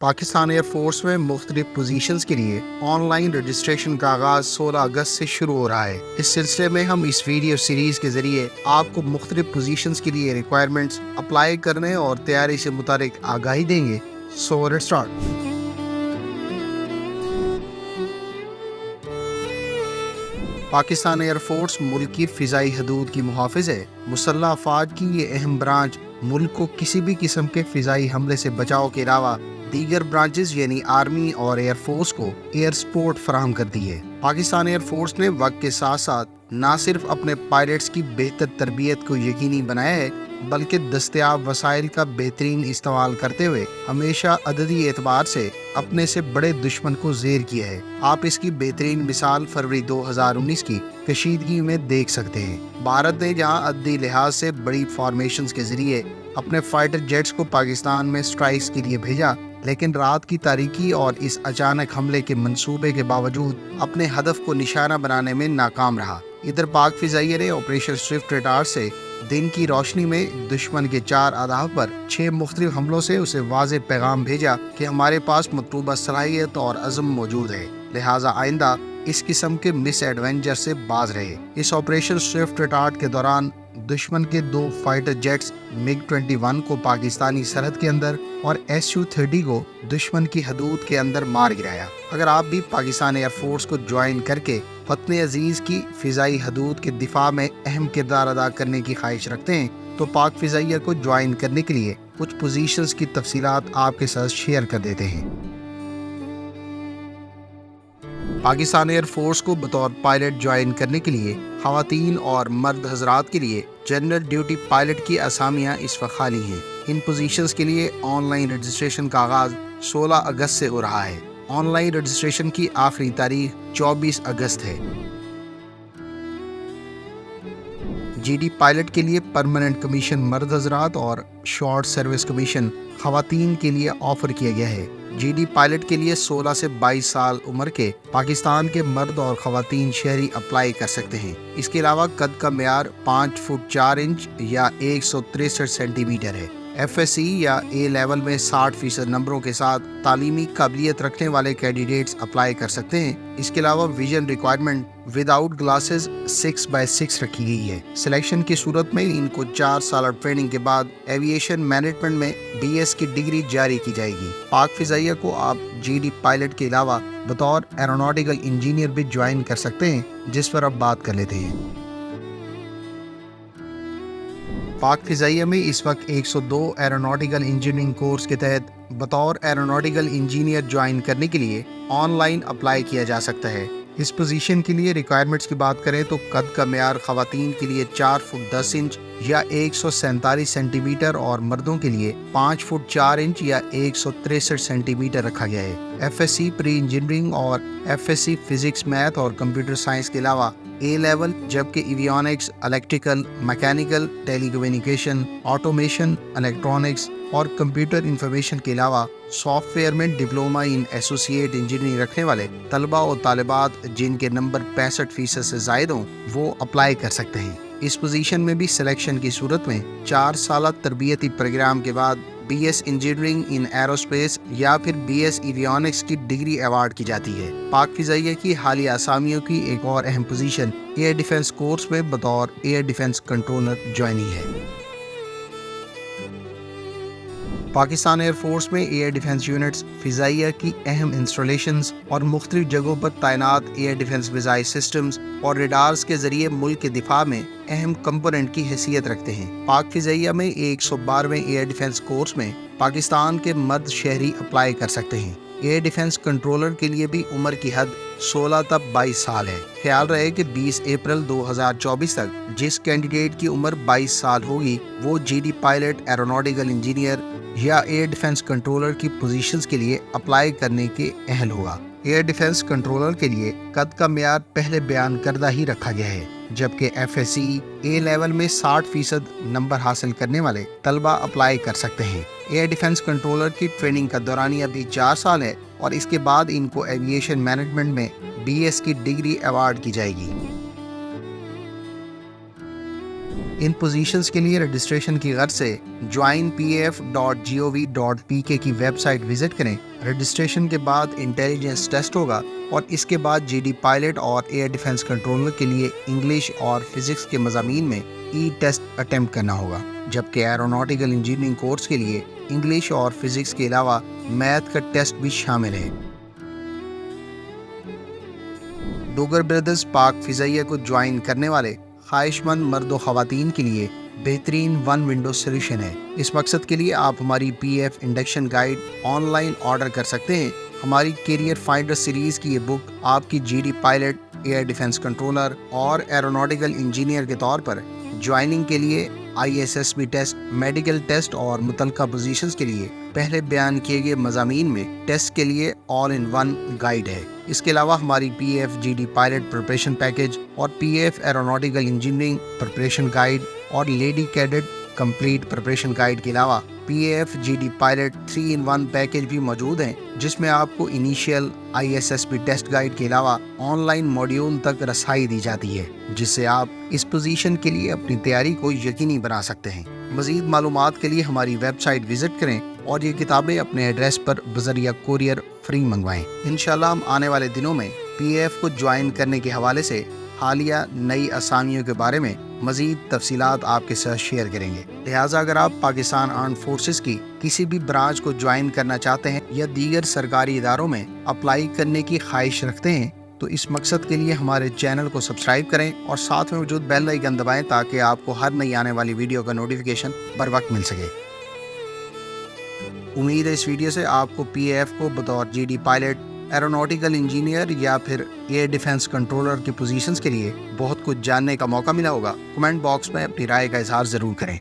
Pakistan air force میں مختلف positions کے لیے آن لائن رجسٹریشن کا آغاز 16 اگست سے شروع ہو رہا ہے۔ اس سلسلے میں ہم اس ویڈیو سیریز کے ذریعے آپ کو مختلف پوزیشنز کے لیے ریکوائرمنٹس اپلائی کرنے اور تیاری سے متعلق آگاہی دیں گے۔ So let's start. Pakistan air force ملک کی فضائی حدود کی محافظ ہے۔ مسلح افواج کی یہ اہم برانچ ملک کو کسی بھی قسم کے فضائی حملے سے بچاؤ کے علاوہ دیگر برانچز یعنی آرمی اور ایئر فورس کو ایئر سپورٹ فراہم کرتی ہے۔ پاکستان ایئر فورس نے وقت کے ساتھ ساتھ نہ صرف اپنے پائلٹس کی بہتر تربیت کو یقینی بنایا ہے بلکہ دستیاب وسائل کا بہترین استعمال کرتے ہوئے ہمیشہ عددی اعتبار سے اپنے سے بڑے دشمن کو زیر کیا ہے۔ آپ اس کی بہترین مثال فروری 2019 کی کشیدگی میں دیکھ سکتے ہیں۔ بھارت نے جہاں عددی لحاظ سے بڑی فارمیشنز کے ذریعے اپنے فائٹر جیٹس کو پاکستان میں سٹرائکس کے لیے بھیجا، لیکن رات کی تاریکی اور اس اچانک حملے کے منصوبے کے باوجود اپنے ہدف کو نشانہ بنانے میں ناکام رہا۔ ادھر پاک فضائیہ نے آپریشن سوئفٹ ریٹارڈ سے دن کی روشنی میں دشمن کے 4 اہداف پر 6 مختلف حملوں سے اسے واضح پیغام بھیجا کہ ہمارے پاس مطلوبہ صلاحیت اور عزم موجود ہے، لہٰذا آئندہ اس قسم کے مس ایڈونچر سے باز رہے۔ اس آپریشن سوئفٹ ریٹارڈ کے دوران دشمن کے 2 فائٹر جیٹس MiG-21 کو پاکستانی سرحد کے اندر اور Su-30 کو دشمن کی حدود کے اندر مار گرایا۔ اگر آپ بھی پاکستان ایئر فورس کو جوائن کر کے وطن عزیز کی فضائی حدود کے دفاع میں اہم کردار ادا کرنے کی خواہش رکھتے ہیں تو پاک فضائیہ کو جوائن کرنے کے لیے کچھ پوزیشنز کی تفصیلات آپ کے ساتھ شیئر کر دیتے ہیں۔ پاکستان ایئر فورس کو بطور پائلٹ جوائن کرنے کے لیے خواتین اور مرد حضرات کے لیے جنرل ڈیوٹی پائلٹ کی اسامیاں اس وقت خالی ہیں۔ ان پوزیشنز کے لیے آن لائن رجسٹریشن کا آغاز 16 اگست سے ہو رہا ہے۔ آن لائن رجسٹریشن کی آخری تاریخ 24 اگست ہے۔ جی ڈی پائلٹ کے لیے پرماننٹ کمیشن مرد حضرات اور شارٹ سروس کمیشن خواتین کے لیے آفر کیا گیا ہے۔ جی ڈی پائلٹ کے لیے 16 سے 22 سال عمر کے پاکستان کے مرد اور خواتین شہری اپلائی کر سکتے ہیں۔ اس کے علاوہ قد کا معیار 5 فٹ 4 انچ یا 163 سینٹی میٹر ہے۔ ایف ایس سی یا اے لیول میں 60% نمبروں کے ساتھ تعلیمی قابلیت رکھنے والے کینڈیڈیٹس اپلائی کر سکتے ہیں۔ اس کے علاوہ ویژن ریکوائرمنٹ وداؤٹ گلاسز 6/6 رکھی گئی ہے۔ سلیکشن کی صورت میں ان کو 4 سالہ ٹریننگ کے بعد ایویشن مینجمنٹ میں BS کی ڈگری جاری کی جائے گی۔ پاک فضائیہ کو آپ جی ڈی پائلٹ کے علاوہ بطور ایروناٹیکل انجینئر بھی جوائن کر سکتے ہیں، جس پر اب بات کر لیتے ہیں۔ پاک فضائیہ میں اس وقت 102 ایروناٹیکل انجینئرنگ کورس کے تحت بطور ایروناٹیکل انجینئر جوائن کرنے کے لیے آن لائن اپلائی کیا جا سکتا ہے۔ اس پوزیشن کے لیے ریکوائرمنٹس کی بات کریں تو قد کا معیار خواتین کے لیے 4 فٹ 10 انچ یا 147 سینٹی میٹر اور مردوں کے لیے 5 فٹ 4 انچ یا 163 سینٹی میٹر رکھا گیا ہے۔ F S C pre engineering اور F S C physics math اور کمپیوٹر سائنس کے علاوہ اے لیول، جبکہ avionics, electrical, mechanical, telecommunication, automation, electronics اور کمپیوٹر انفارمیشن کے علاوہ سافٹ ویئر میں ڈپلوما ان ایسوسیٹ انجینئرنگ رکھنے والے طلباء و طالبات جن کے نمبر 65% سے زائد ہوں وہ اپلائی کر سکتے ہیں۔ اس پوزیشن میں بھی سلیکشن کی صورت میں 4 سالہ تربیتی پروگرام کے بعد BS انجینئرنگ ان ایروسپیس یا پھر BS ایویونکس کی ڈگری ایوارڈ کی جاتی ہے۔ پاک فضائیہ کی حالیہ اسامیوں کی ایک اور اہم پوزیشن ایئر ڈیفنس کورس میں بطور ایئر ڈیفنس کنٹرولر جوائننگ ہے۔ پاکستان ایئر فورس میں ایئر ڈیفنس یونٹس فضائیہ کی اہم انسٹالیشنز اور مختلف جگہوں پر تعینات ایئر ڈیفنس فضائی سسٹمز اور ریڈارز کے ذریعے ملک کے دفاع میں اہم کمپوننٹ کی حیثیت رکھتے ہیں۔ پاک فضائیہ میں 112ویں ایئر ڈیفنس کورس میں پاکستان کے مرد شہری اپلائی کر سکتے ہیں۔ ایئر ڈیفنس کنٹرولر کے لیے بھی عمر کی حد 16 تا 22 سال ہے۔ خیال رہے کہ 20 اپریل 2024 تک جس کینڈیڈیٹ کی عمر 22 سال ہوگی وہ G D pilot, aeronautical engineer یا ایئر ڈیفنس کنٹرولر کی پوزیشنز کے لیے اپلائی کرنے کے اہل ہوگا۔ ایئر ڈیفنس کنٹرولر کے لیے قد کا معیار پہلے بیان کردہ ہی رکھا گیا ہے، جبکہ ایف ایس سی اے لیول میں 60% نمبر حاصل کرنے والے طلبہ اپلائی کر سکتے ہیں۔ ایئر ڈیفنس کنٹرولر کی ٹریننگ کا دورانیہ بھی 4 سال ہے اور اس کے بعد ان کو ایویشن مینجمنٹ میں BS کی ڈگری ایوارڈ کی جائے گی۔ ان پوزیشنز کے لیے رجسٹریشن کی غرض سے joinpaf.gov.pk کی ویب سائٹ وزٹ کریں۔ رجسٹریشن کے بعد انٹیلیجنس ٹیسٹ ہوگا اور اس کے بعد جی ڈی پائلٹ اور ایئر ڈیفنس کنٹرولر کے لیے انگلش اور فزکس کے مضامین میں ای ٹیسٹ اٹیمپٹ کرنا ہوگا، جبکہ ایروناٹیکل انجینئرنگ کورس کے لیے انگلش اور فزکس کے علاوہ میتھ کا ٹیسٹ بھی شامل ہے۔ ڈوگر بردرز پاک فضائیہ کو جوائن کرنے والے خواہش مند مرد و خواتین کے لیے بہترین ون ونڈو سولوشن ہے۔ اس مقصد کے لیے آپ ہماری P F induction guide online order کر سکتے ہیں۔ ہماری کیریئر فائنڈر سیریز کی یہ بک آپ کی G D pilot, air defence controller اور ایروناٹیکل انجینئر کے طور پر جوائننگ کے لیے ISSB ٹیسٹ، میڈیکل ٹیسٹ اور متعلقہ پوزیشنز کے لیے پہلے بیان کیے گئے مضامین میں ٹیسٹ کے لیے آل ان ون گائیڈ ہے۔ اس کے علاوہ ہماری P F G D pilot preparation package اور P F aeronautical engineering preparation guide اور lady cadet complete preparation guide کے علاوہ P F G D pilot 3-in-1 package بھی موجود ہیں، جس میں آپ کو انیشیل ISSB ٹیسٹ گائیڈ کے علاوہ آن لائن ماڈیول تک رسائی دی جاتی ہے، جس سے آپ اس پوزیشن کے لیے اپنی تیاری کو یقینی بنا سکتے ہیں۔ مزید معلومات کے لیے ہماری ویب سائٹ وزٹ کریں اور یہ کتابیں اپنے ایڈریس پر بذریعہ کوریئر فری منگوائیں۔ انشاءاللہ ہم آنے والے دنوں میں پی ایف کو جوائن کرنے کے حوالے سے حالیہ نئی اسامیوں کے بارے میں مزید تفصیلات آپ کے ساتھ شیئر کریں گے۔ لہٰذا اگر آپ پاکستان آرمڈ فورسز کی کسی بھی برانچ کو جوائن کرنا چاہتے ہیں یا دیگر سرکاری اداروں میں اپلائی کرنے کی خواہش رکھتے ہیں تو اس مقصد کے لیے ہمارے چینل کو سبسکرائب کریں اور ساتھ میں موجود بیل آئیکن دبائیں تاکہ آپ کو ہر نئی آنے والی ویڈیو کا نوٹیفیکیشن بر وقت مل سکے۔ امید ہے اس ویڈیو سے آپ کو پی ایف کو بطور G D pilot, aeronautical engineer یا پھر ایئر ڈیفنس کنٹرولر کی پوزیشنز کے لیے بہت کچھ جاننے کا موقع ملا ہوگا۔ کمنٹ باکس میں اپنی رائے کا اظہار ضرور کریں۔